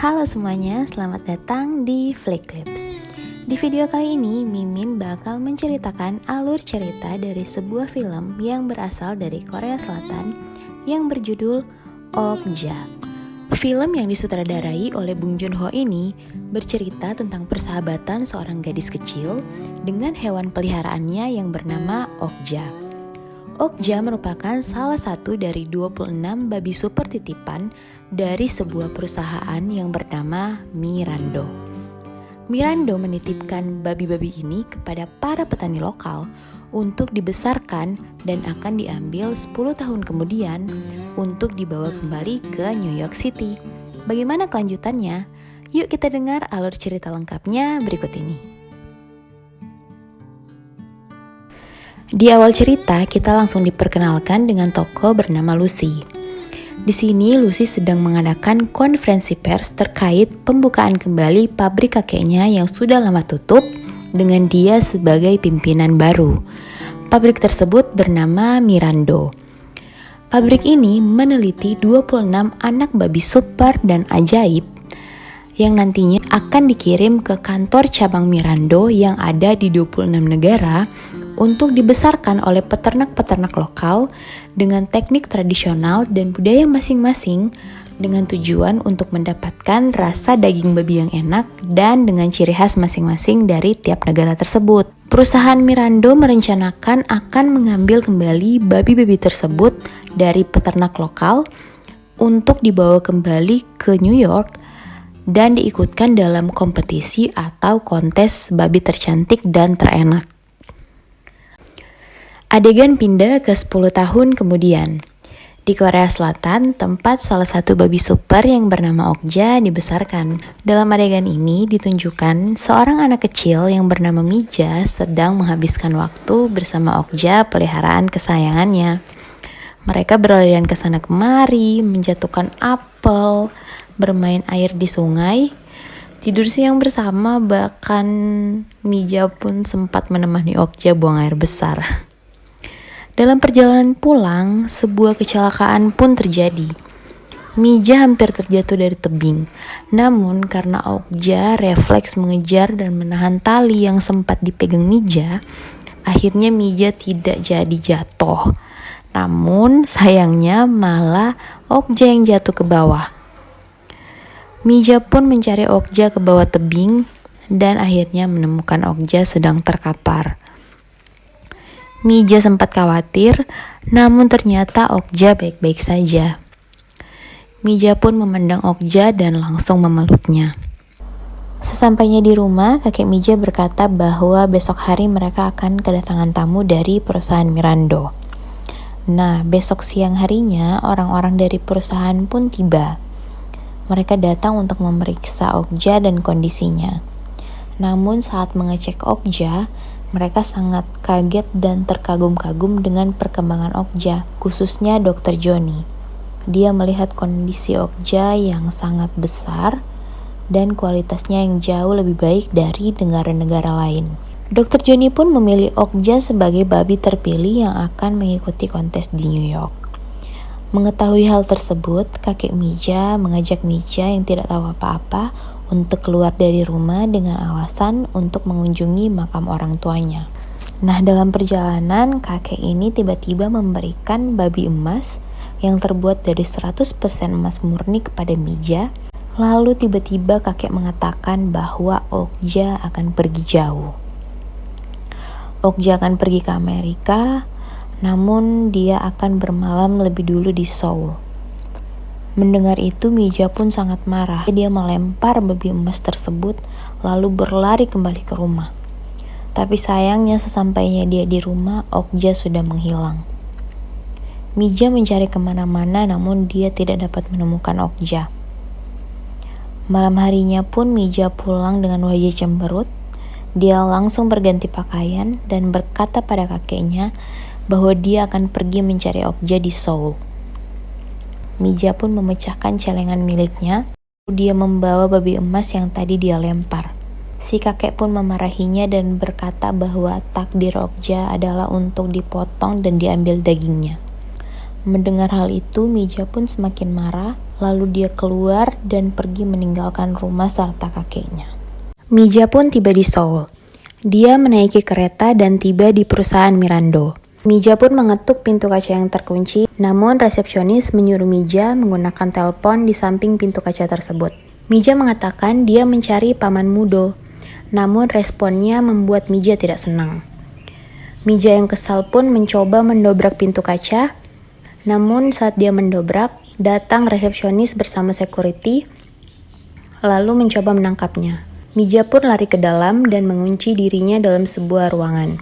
Halo semuanya, selamat datang di Flick Clips. Di video kali ini, Mimin bakal menceritakan alur cerita dari sebuah film yang berasal dari Korea Selatan yang berjudul Okja. Film yang disutradarai oleh Bong Joon-ho ini bercerita tentang persahabatan seorang gadis kecil dengan hewan peliharaannya yang bernama Okja. Okja merupakan salah satu dari 26 babi super titipan dari sebuah perusahaan yang bernama Mirando. Mirando menitipkan babi-babi ini kepada para petani lokal untuk dibesarkan dan akan diambil 10 tahun kemudian untuk dibawa kembali ke New York City. Bagaimana kelanjutannya? Yuk kita dengar alur cerita lengkapnya berikut ini. Di awal cerita, kita langsung diperkenalkan dengan tokoh bernama Lucy. Di sini, Lucy sedang mengadakan konferensi pers terkait pembukaan kembali pabrik kakeknya yang sudah lama tutup dengan dia sebagai pimpinan baru. Pabrik tersebut bernama Mirando. Pabrik ini meneliti 26 anak babi super dan ajaib yang nantinya akan dikirim ke kantor cabang Mirando yang ada di 26 negara untuk dibesarkan oleh peternak-peternak lokal dengan teknik tradisional dan budaya masing-masing dengan tujuan untuk mendapatkan rasa daging babi yang enak dan dengan ciri khas masing-masing dari tiap negara tersebut. Perusahaan Mirando merencanakan akan mengambil kembali babi-babi tersebut dari peternak lokal untuk dibawa kembali ke New York dan diikutkan dalam kompetisi atau kontes babi tercantik dan terenak. Adegan pindah ke 10 tahun kemudian. Di Korea Selatan, tempat salah satu babi super yang bernama Okja dibesarkan. Dalam adegan ini ditunjukkan seorang anak kecil yang bernama Mija sedang menghabiskan waktu bersama Okja peliharaan kesayangannya. Mereka berlarian ke sana kemari, menjatuhkan apel, bermain air di sungai, tidur siang bersama, bahkan Mija pun sempat menemani Okja buang air besar. Dalam perjalanan pulang, sebuah kecelakaan pun terjadi. Mija hampir terjatuh dari tebing. Namun karena Okja refleks mengejar dan menahan tali yang sempat dipegang Mija, akhirnya Mija tidak jadi jatuh. Namun sayangnya malah Okja yang jatuh ke bawah. Mija pun mencari Okja ke bawah tebing dan akhirnya menemukan Okja sedang terkapar. Mija sempat khawatir, namun ternyata Okja baik-baik saja. Mija pun memandang Okja dan langsung memeluknya. Sesampainya di rumah, kakek Mija berkata bahwa besok hari mereka akan kedatangan tamu dari perusahaan Mirando. Nah, besok siang harinya orang-orang dari perusahaan pun tiba. Mereka datang untuk memeriksa Okja dan kondisinya. Namun saat mengecek Okja, mereka sangat kaget dan terkagum-kagum dengan perkembangan Okja, khususnya Dr. Johnny. Dia melihat kondisi Okja yang sangat besar dan kualitasnya yang jauh lebih baik dari negara-negara lain. Dr. Johnny pun memilih Okja sebagai babi terpilih yang akan mengikuti kontes di New York. Mengetahui hal tersebut, kakek Mija mengajak Mija yang tidak tahu apa-apa untuk keluar dari rumah dengan alasan untuk mengunjungi makam orang tuanya. Nah, dalam perjalanan, kakek ini tiba-tiba memberikan babi emas yang terbuat dari 100% emas murni kepada Mija. Lalu tiba-tiba kakek mengatakan bahwa Okja akan pergi jauh. Okja akan pergi ke Amerika, namun dia akan bermalam lebih dulu di Seoul. Mendengar itu, Mija pun sangat marah. Dia melempar babi emas tersebut lalu berlari kembali ke rumah. Tapi sayangnya sesampainya dia di rumah, Okja sudah menghilang. Mija mencari kemana-mana namun dia tidak dapat menemukan Okja. Malam harinya pun Mija pulang dengan wajah cemberut. Dia langsung berganti pakaian dan berkata pada kakeknya bahwa dia akan pergi mencari Okja di Seoul. Mija pun memecahkan celengan miliknya. Dia membawa babi emas yang tadi dia lempar. Si kakek pun memarahinya dan berkata bahwa takdir Okja adalah untuk dipotong dan diambil dagingnya. Mendengar hal itu, Mija pun semakin marah. Lalu dia keluar dan pergi meninggalkan rumah serta kakeknya. Mija pun tiba di Seoul. Dia menaiki kereta dan tiba di perusahaan Mirando. Mija pun mengetuk pintu kaca yang terkunci, namun resepsionis menyuruh Mija menggunakan telepon di samping pintu kaca tersebut. Mija mengatakan dia mencari Paman Mudo, namun responnya membuat Mija tidak senang. Mija yang kesal pun mencoba mendobrak pintu kaca, namun saat dia mendobrak, datang resepsionis bersama security, lalu mencoba menangkapnya. Mija pun lari ke dalam dan mengunci dirinya dalam sebuah ruangan.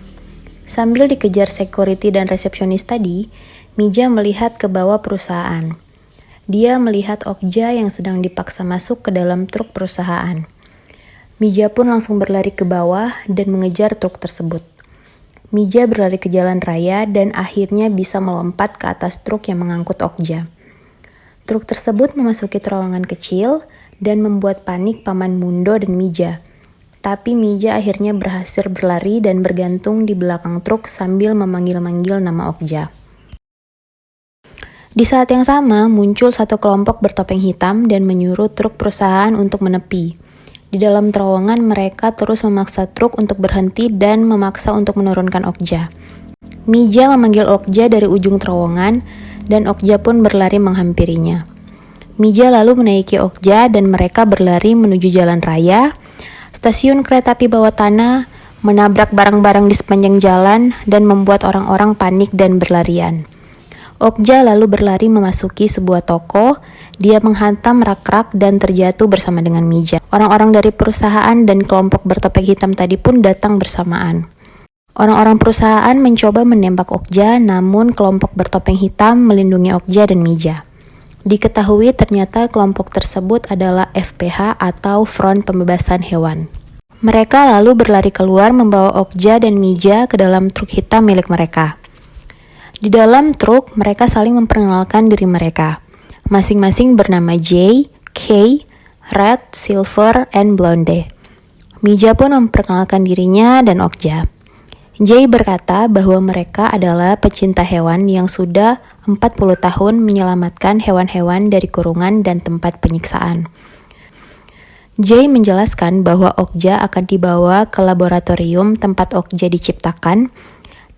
Sambil dikejar security dan resepsionis tadi, Mija melihat ke bawah perusahaan. Dia melihat Okja yang sedang dipaksa masuk ke dalam truk perusahaan. Mija pun langsung berlari ke bawah dan mengejar truk tersebut. Mija berlari ke jalan raya dan akhirnya bisa melompat ke atas truk yang mengangkut Okja. Truk tersebut memasuki terowongan kecil dan membuat panik Paman Mundo dan Mija. Tapi Mija akhirnya berhasil berlari dan bergantung di belakang truk sambil memanggil-manggil nama Okja. Di saat yang sama, muncul satu kelompok bertopeng hitam dan menyuruh truk perusahaan untuk menepi. Di dalam terowongan, mereka terus memaksa truk untuk berhenti dan memaksa untuk menurunkan Okja. Mija memanggil Okja dari ujung terowongan, dan Okja pun berlari menghampirinya. Mija lalu menaiki Okja dan mereka berlari menuju jalan raya, stasiun kereta api bawah tanah, menabrak barang-barang di sepanjang jalan, dan membuat orang-orang panik dan berlarian. Okja lalu berlari memasuki sebuah toko, dia menghantam rak-rak dan terjatuh bersama dengan Mija. Orang-orang dari perusahaan dan kelompok bertopeng hitam tadi pun datang bersamaan. Orang-orang perusahaan mencoba menembak Okja, namun kelompok bertopeng hitam melindungi Okja dan Mija. Diketahui ternyata kelompok tersebut adalah FPH atau Front Pembebasan Hewan. Mereka lalu berlari keluar membawa Okja dan Mija ke dalam truk hitam milik mereka. Di dalam truk, mereka saling memperkenalkan diri mereka. Masing-masing bernama J, K, Red, Silver, and Blonde. Mija pun memperkenalkan dirinya dan Okja. Jay berkata bahwa mereka adalah pecinta hewan yang sudah 40 tahun menyelamatkan hewan-hewan dari kurungan dan tempat penyiksaan. Jay menjelaskan bahwa Okja akan dibawa ke laboratorium tempat Okja diciptakan,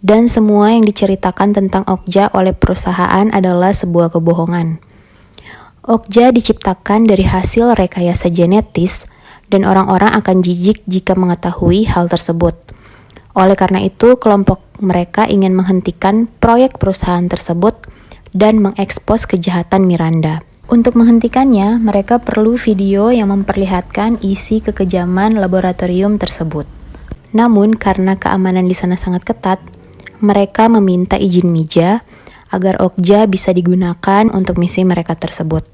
dan semua yang diceritakan tentang Okja oleh perusahaan adalah sebuah kebohongan. Okja diciptakan dari hasil rekayasa genetis, dan orang-orang akan jijik jika mengetahui hal tersebut. Oleh karena itu, kelompok mereka ingin menghentikan proyek perusahaan tersebut dan mengekspos kejahatan Miranda. Untuk menghentikannya, mereka perlu video yang memperlihatkan isi kekejaman laboratorium tersebut. Namun, karena keamanan di sana sangat ketat, mereka meminta izin Mija agar Okja bisa digunakan untuk misi mereka tersebut.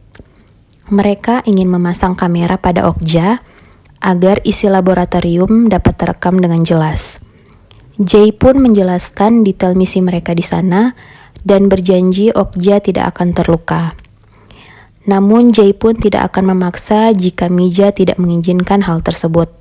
Mereka ingin memasang kamera pada Okja agar isi laboratorium dapat terekam dengan jelas. Jay pun menjelaskan detail misi mereka di sana dan berjanji Okja tidak akan terluka. Namun Jay pun tidak akan memaksa jika Mija tidak mengizinkan hal tersebut.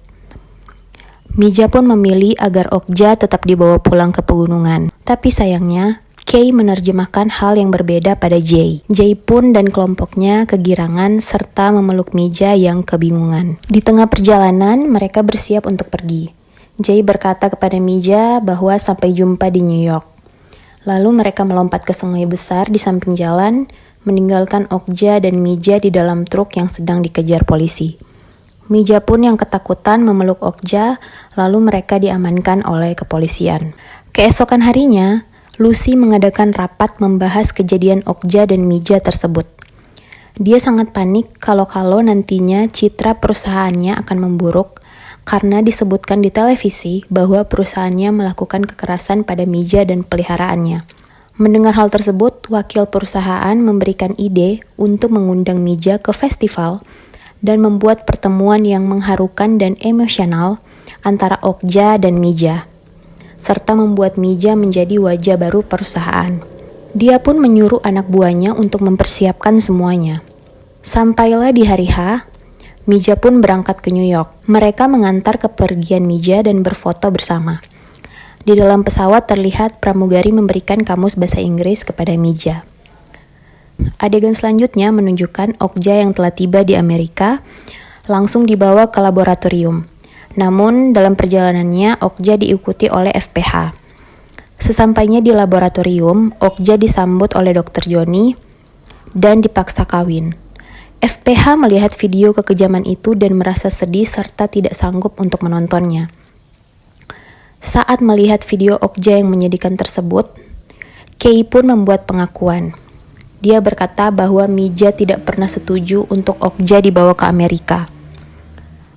Mija pun memilih agar Okja tetap dibawa pulang ke pegunungan. Tapi sayangnya, Kay menerjemahkan hal yang berbeda pada Jay. Jay pun dan kelompoknya kegirangan serta memeluk Mija yang kebingungan. Di tengah perjalanan, mereka bersiap untuk pergi. Jay berkata kepada Mija bahwa sampai jumpa di New York. Lalu mereka melompat ke sungai besar di samping jalan, meninggalkan Okja dan Mija di dalam truk yang sedang dikejar polisi. Mija pun yang ketakutan memeluk Okja, lalu mereka diamankan oleh kepolisian. Keesokan harinya, Lucy mengadakan rapat membahas kejadian Okja dan Mija tersebut. Dia sangat panik kalau nantinya citra perusahaannya akan memburuk, karena disebutkan di televisi bahwa perusahaannya melakukan kekerasan pada Mija dan peliharaannya. Mendengar hal tersebut, wakil perusahaan memberikan ide untuk mengundang Mija ke festival dan membuat pertemuan yang mengharukan dan emosional antara Okja dan Mija, serta membuat Mija menjadi wajah baru perusahaan. Dia pun menyuruh anak buahnya untuk mempersiapkan semuanya. Sampailah di hari H, Mija pun berangkat ke New York. Mereka mengantar kepergian Mija dan berfoto bersama. Di dalam pesawat terlihat pramugari memberikan kamus bahasa Inggris kepada Mija. Adegan selanjutnya menunjukkan Okja yang telah tiba di Amerika langsung dibawa ke laboratorium. Namun dalam perjalanannya Okja diikuti oleh FPH. Sesampainya di laboratorium, Okja disambut oleh Dr. Johnny dan dipaksa kawin. FPH melihat video kekejaman itu dan merasa sedih serta tidak sanggup untuk menontonnya. Saat melihat video Okja yang menyedihkan tersebut, Kay pun membuat pengakuan. Dia berkata bahwa Mija tidak pernah setuju untuk Okja dibawa ke Amerika.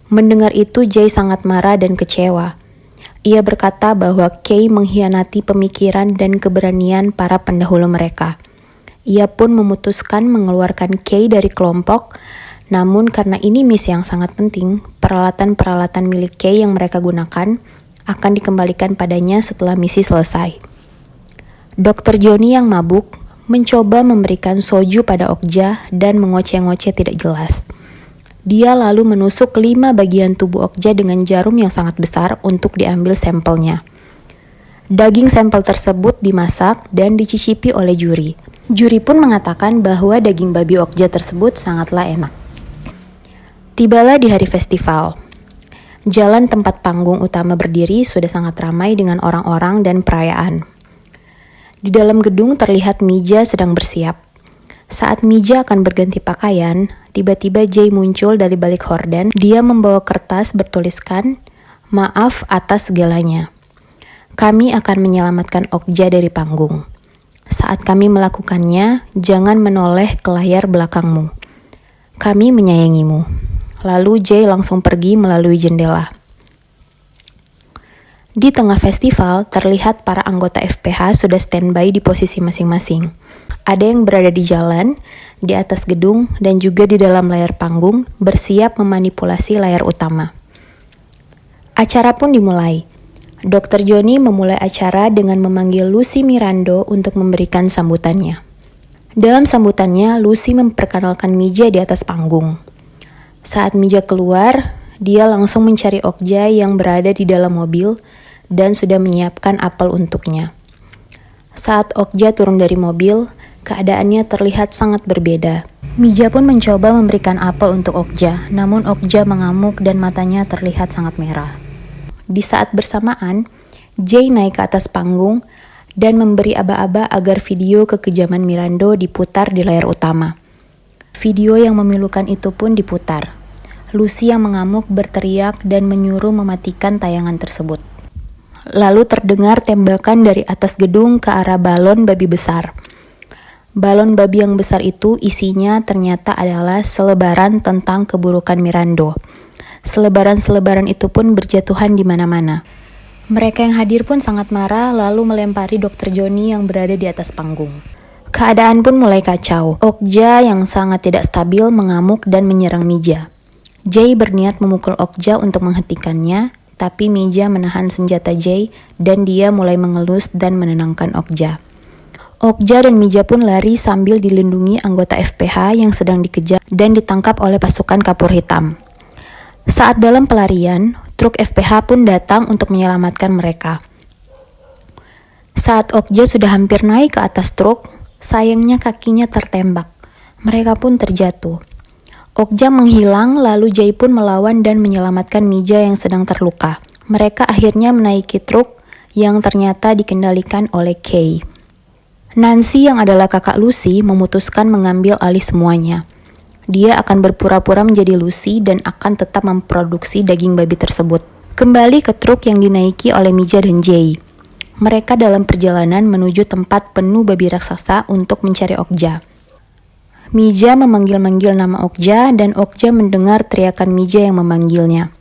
Mendengar itu, Jay sangat marah dan kecewa. Ia berkata bahwa Kay mengkhianati pemikiran dan keberanian para pendahulu mereka. Ia pun memutuskan mengeluarkan Kay dari kelompok, namun karena ini misi yang sangat penting, peralatan-peralatan milik Kay yang mereka gunakan akan dikembalikan padanya setelah misi selesai. Dr. Johnny yang mabuk mencoba memberikan soju pada Okja dan mengoceh-ngoceh tidak jelas. Dia lalu menusuk 5 bagian tubuh Okja dengan jarum yang sangat besar untuk diambil sampelnya. Daging sampel tersebut dimasak dan dicicipi oleh juri. Juri pun mengatakan bahwa daging babi Okja tersebut sangatlah enak. Tibalah di hari festival. Jalan tempat panggung utama berdiri sudah sangat ramai dengan orang-orang dan perayaan. Di dalam gedung terlihat Mija sedang bersiap. Saat Mija akan berganti pakaian, tiba-tiba Jay muncul dari balik horden. Dia membawa kertas bertuliskan, "Maaf atas segalanya. Kami akan menyelamatkan Okja dari panggung. Saat kami melakukannya, jangan menoleh ke layar belakangmu. Kami menyayangimu." Lalu Jay langsung pergi melalui jendela. Di tengah festival, terlihat para anggota FPH sudah standby di posisi masing-masing. Ada yang berada di jalan, di atas gedung, dan juga di dalam layar panggung, bersiap memanipulasi layar utama. Acara pun dimulai. Dr. Johnny memulai acara dengan memanggil Lucy Mirando untuk memberikan sambutannya. Dalam sambutannya, Lucy memperkenalkan Mija di atas panggung. Saat Mija keluar, dia langsung mencari Okja yang berada di dalam mobil dan sudah menyiapkan apel untuknya. Saat Okja turun dari mobil, keadaannya terlihat sangat berbeda. Mija pun mencoba memberikan apel untuk Okja, namun Okja mengamuk dan matanya terlihat sangat merah. Di saat bersamaan, Jay naik ke atas panggung dan memberi aba-aba agar video kekejaman Mirando diputar di layar utama. Video yang memilukan itu pun diputar. Lucy yang mengamuk berteriak dan menyuruh mematikan tayangan tersebut. Lalu terdengar tembakan dari atas gedung ke arah balon babi besar. Balon babi yang besar itu isinya ternyata adalah selebaran tentang keburukan Mirando. Selebaran-selebaran itu pun berjatuhan di mana-mana. Mereka yang hadir pun sangat marah lalu melempari Dr. Johnny yang berada di atas panggung. Keadaan pun mulai kacau. Okja yang sangat tidak stabil mengamuk dan menyerang Mija. Jay berniat memukul Okja untuk menghentikannya, tapi Mija menahan senjata Jay dan dia mulai mengelus dan menenangkan Okja. Okja dan Mija pun lari sambil dilindungi anggota FPH yang sedang dikejar dan ditangkap oleh pasukan kapur hitam. Saat dalam pelarian, truk FPH pun datang untuk menyelamatkan mereka. Saat Okja sudah hampir naik ke atas truk, sayangnya kakinya tertembak. Mereka pun terjatuh. Okja menghilang, lalu Jay pun melawan dan menyelamatkan Mija yang sedang terluka. Mereka akhirnya menaiki truk yang ternyata dikendalikan oleh Kay. Nancy yang adalah kakak Lucy memutuskan mengambil alih semuanya. Dia akan berpura-pura menjadi Lucy dan akan tetap memproduksi daging babi tersebut. Kembali ke truk yang dinaiki oleh Mija dan Jay. Mereka dalam perjalanan menuju tempat penuh babi raksasa untuk mencari Okja. Mija memanggil-manggil nama Okja dan Okja mendengar teriakan Mija yang memanggilnya.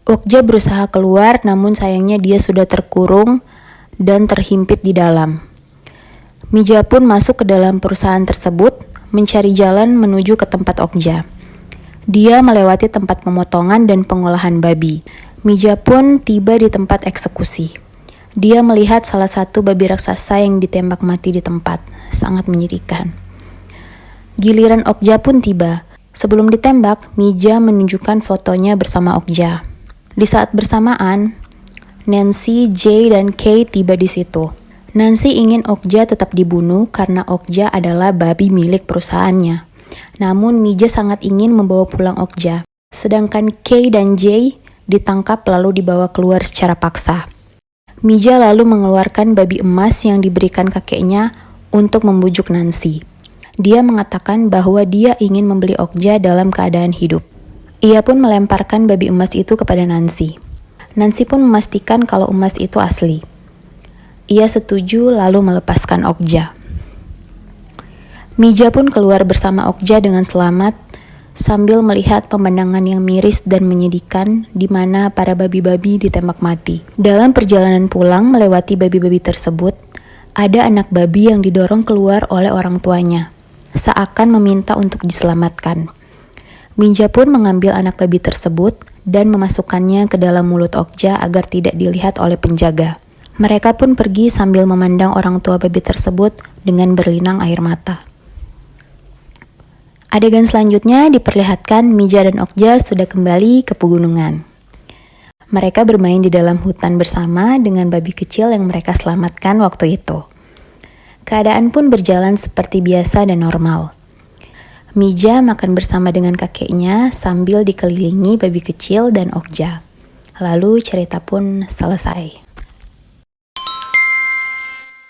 Okja berusaha keluar namun sayangnya dia sudah terkurung dan terhimpit di dalam. Mija pun masuk ke dalam perusahaan tersebut mencari jalan menuju ke tempat Okja. Dia melewati tempat pemotongan dan pengolahan babi. Mija pun tiba di tempat eksekusi. Dia melihat salah satu babi raksasa yang ditembak mati di tempat. Sangat menyedihkan. Giliran Okja pun tiba. Sebelum ditembak, Mija menunjukkan fotonya bersama Okja. Di saat bersamaan, Nancy, Jay, dan Kay tiba di situ. Nancy ingin Okja tetap dibunuh karena Okja adalah babi milik perusahaannya. Namun Mija sangat ingin membawa pulang Okja. Sedangkan Kay dan Jay ditangkap lalu dibawa keluar secara paksa. Mija lalu mengeluarkan babi emas yang diberikan kakeknya untuk membujuk Nancy. Dia mengatakan bahwa dia ingin membeli Okja dalam keadaan hidup. Ia pun melemparkan babi emas itu kepada Nancy. Nancy pun memastikan kalau emas itu asli. Ia setuju lalu melepaskan Okja. Mija pun keluar bersama Okja dengan selamat sambil melihat pemandangan yang miris dan menyedihkan di mana para babi-babi ditembak mati. Dalam perjalanan pulang melewati babi-babi tersebut, ada anak babi yang didorong keluar oleh orang tuanya, seakan meminta untuk diselamatkan. Mija pun mengambil anak babi tersebut dan memasukkannya ke dalam mulut Okja agar tidak dilihat oleh penjaga. Mereka pun pergi sambil memandang orang tua babi tersebut dengan berlinang air mata. Adegan selanjutnya diperlihatkan Mija dan Okja sudah kembali ke pegunungan. Mereka bermain di dalam hutan bersama dengan babi kecil yang mereka selamatkan waktu itu. Keadaan pun berjalan seperti biasa dan normal. Mija makan bersama dengan kakeknya sambil dikelilingi babi kecil dan Okja. Lalu cerita pun selesai.